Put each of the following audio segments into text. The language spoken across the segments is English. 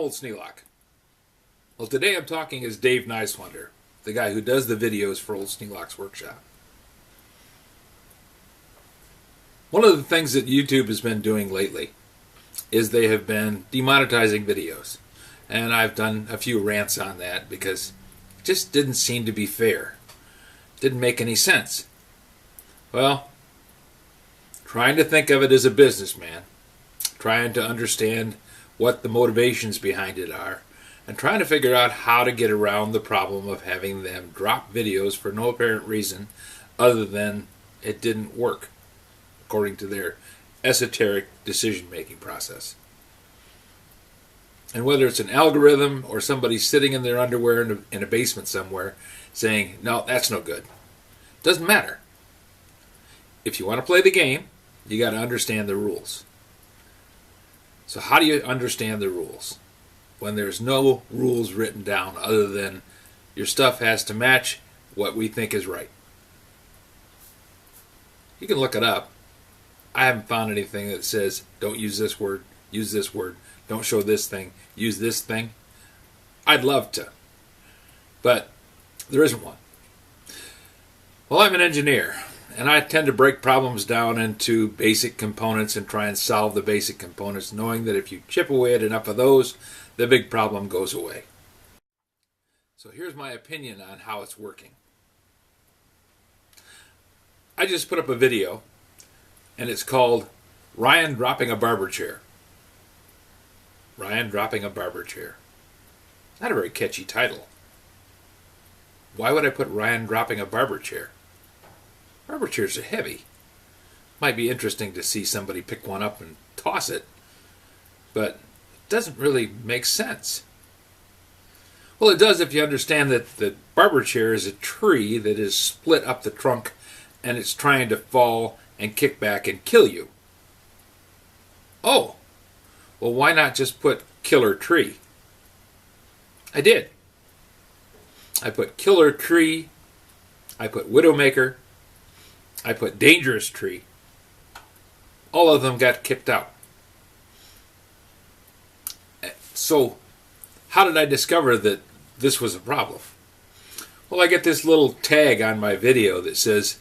old Sneelock. Well, today I'm talking as Dave Nicewonder, the guy who does the videos for old Sneelock's workshop. One of the things that YouTube has been doing lately is they have been demonetizing videos. And I've done a few rants on that because it just didn't seem to be fair. Didn't make any sense. Well, trying to think of it as a businessman, trying to understand what the motivations behind it are, and trying to figure out how to get around the problem of having them drop videos for no apparent reason other than it didn't work, according to their esoteric decision-making process. And whether it's an algorithm or somebody sitting in their underwear in a basement somewhere saying, no, that's no good. Doesn't matter. If you want to play the game, you got to understand the rules. So how do you understand the rules when there's no rules written down other than your stuff has to match what we think is right? You can look it up. I haven't found anything that says don't use this word, don't show this thing, use this thing. I'd love to, but there isn't one. Well, I'm an engineer, and I tend to break problems down into basic components and try and solve the basic components, knowing that if you chip away at enough of those, the big problem goes away. So here's my opinion on how it's working. I just put up a video, and it's called Ryan Dropping a Barber Chair. Ryan Dropping a Barber Chair. Not a very catchy title. Why would I put Ryan Dropping a Barber Chair? Barber chairs are heavy. Might be interesting to see somebody pick one up and toss it, but it doesn't really make sense. Well, it does if you understand that the barber chair is a tree that is split up the trunk and it's trying to fall and kick back and kill you. Oh, well, why not just put killer tree? I did. I put killer tree, I put widowmaker, I put dangerous tree. All of them got kicked out. So, how did I discover that this was a problem? Well, I get this little tag on my video that says,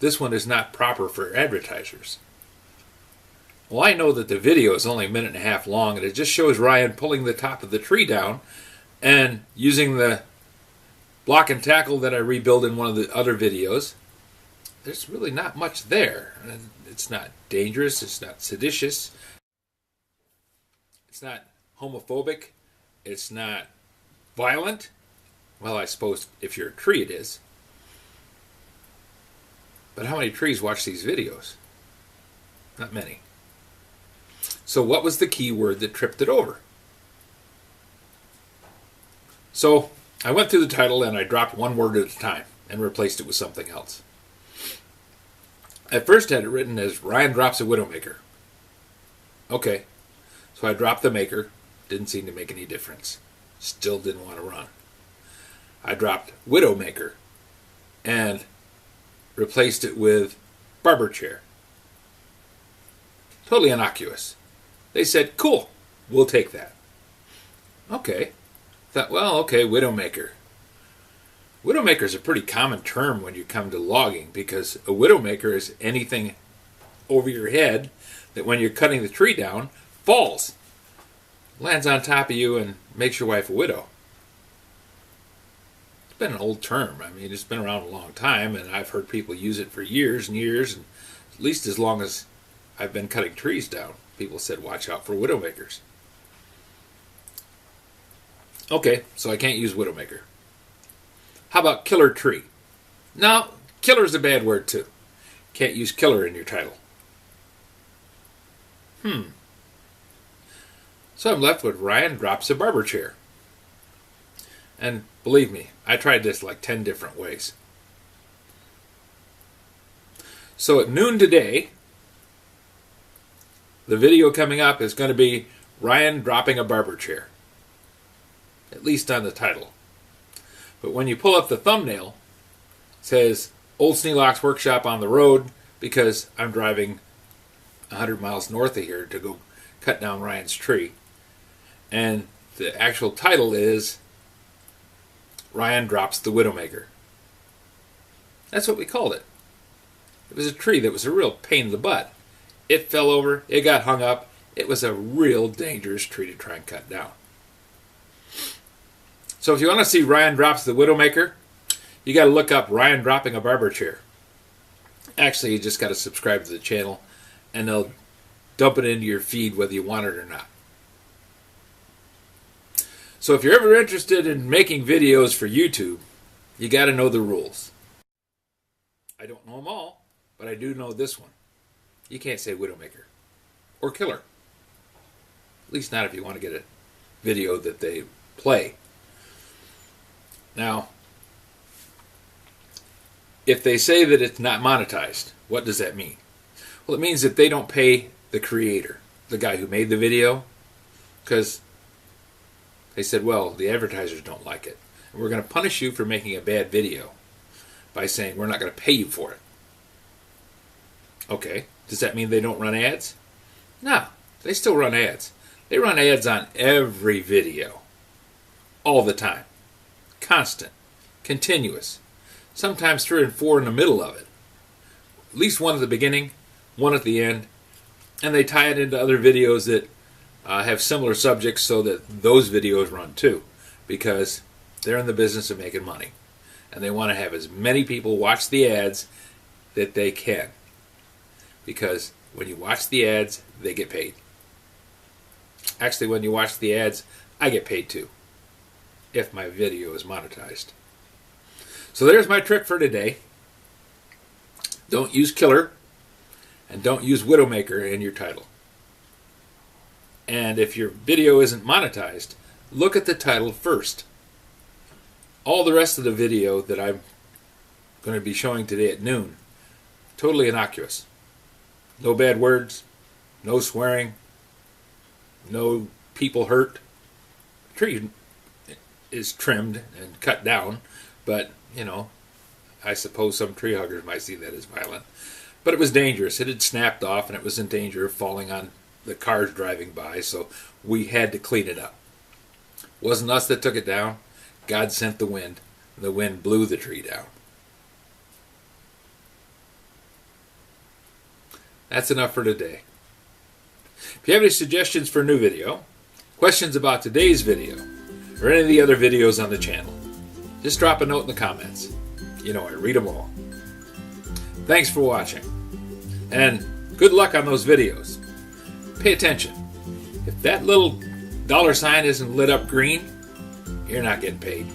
this one is not proper for advertisers. Well, I know that the video is only a minute and a half long, and it just shows Ryan pulling the top of the tree down and using the block and tackle that I rebuild in one of the other videos. There's really not much there. It's not dangerous, it's not seditious, it's not homophobic, it's not violent. Well, I suppose if you're a tree it is. But how many trees watch these videos? Not many. So what was the key word that tripped it over? So I went through the title and I dropped one word at a time and replaced it with something else. I first had it written as Ryan drops a widowmaker. Okay, so I dropped the maker. Didn't seem to make any difference. Still didn't want to run. I dropped widowmaker and replaced it with barber chair. Totally innocuous. They said, cool, we'll take that. Okay. Thought, well, okay, widowmaker. Widowmaker is a pretty common term when you come to logging because a widowmaker is anything over your head that when you're cutting the tree down, falls, lands on top of you and makes your wife a widow. It's been an old term. I mean, it's been around a long time, and I've heard people use it for years and years, and at least as long as I've been cutting trees down. People said, watch out for widowmakers. Okay, so I can't use widowmaker. How about killer tree? No, killer's a bad word too. Can't use killer in your title. So I'm left with Ryan drops a barber chair. And believe me, I tried this like 10 different ways. So at noon today, the video coming up is going to be Ryan dropping a barber chair. At least on the title. But when you pull up the thumbnail, it says Old Sneelock's Workshop on the road because I'm driving 100 miles north of here to go cut down Ryan's tree. And the actual title is Ryan Drops the Widowmaker. That's what we called it. It was a tree that was a real pain in the butt. It fell over, it got hung up. It was a real dangerous tree to try and cut down. So if you want to see Ryan Drops the Widowmaker, you got to look up Ryan Dropping a Barber Chair. Actually, you just got to subscribe to the channel, and they'll dump it into your feed whether you want it or not. So if you're ever interested in making videos for YouTube, you got to know the rules. I don't know them all, but I do know this one. You can't say Widowmaker or killer. At least not if you want to get a video that they play. Now, if they say that it's not monetized, what does that mean? Well, it means that they don't pay the creator, the guy who made the video, because they said, well, the advertisers don't like it. And we're going to punish you for making a bad video by saying we're not going to pay you for it. Okay, does that mean they don't run ads? No, they still run ads. They run ads on every video, all the time. Constant, continuous. Sometimes 3 and 4 in the middle of it. At least one at the beginning, one at the end. And they tie it into other videos that have similar subjects so that those videos run too. Because they're in the business of making money. And they want to have as many people watch the ads that they can. Because when you watch the ads, they get paid. Actually, when you watch the ads, I get paid too. If my video is monetized. So there's my trick for today. Don't use killer and don't use Widowmaker in your title. And if your video isn't monetized, look at the title first. All the rest of the video that I'm going to be showing today at noon, totally innocuous. No bad words, no swearing, no people hurt. The tree is trimmed and cut down, but you know, I suppose some tree huggers might see that as violent. But it was dangerous. It had snapped off and it was in danger of falling on the cars driving by, so we had to clean it up. It wasn't us that took it down. God sent the wind, and the wind blew the tree down. That's enough for today. If you have any suggestions for a new video, questions about today's video, or any of the other videos on the channel, just drop a note in the comments. You know I read them all. Thanks for watching. And good luck on those videos. Pay attention. If that little $ sign isn't lit up green, you're not getting paid.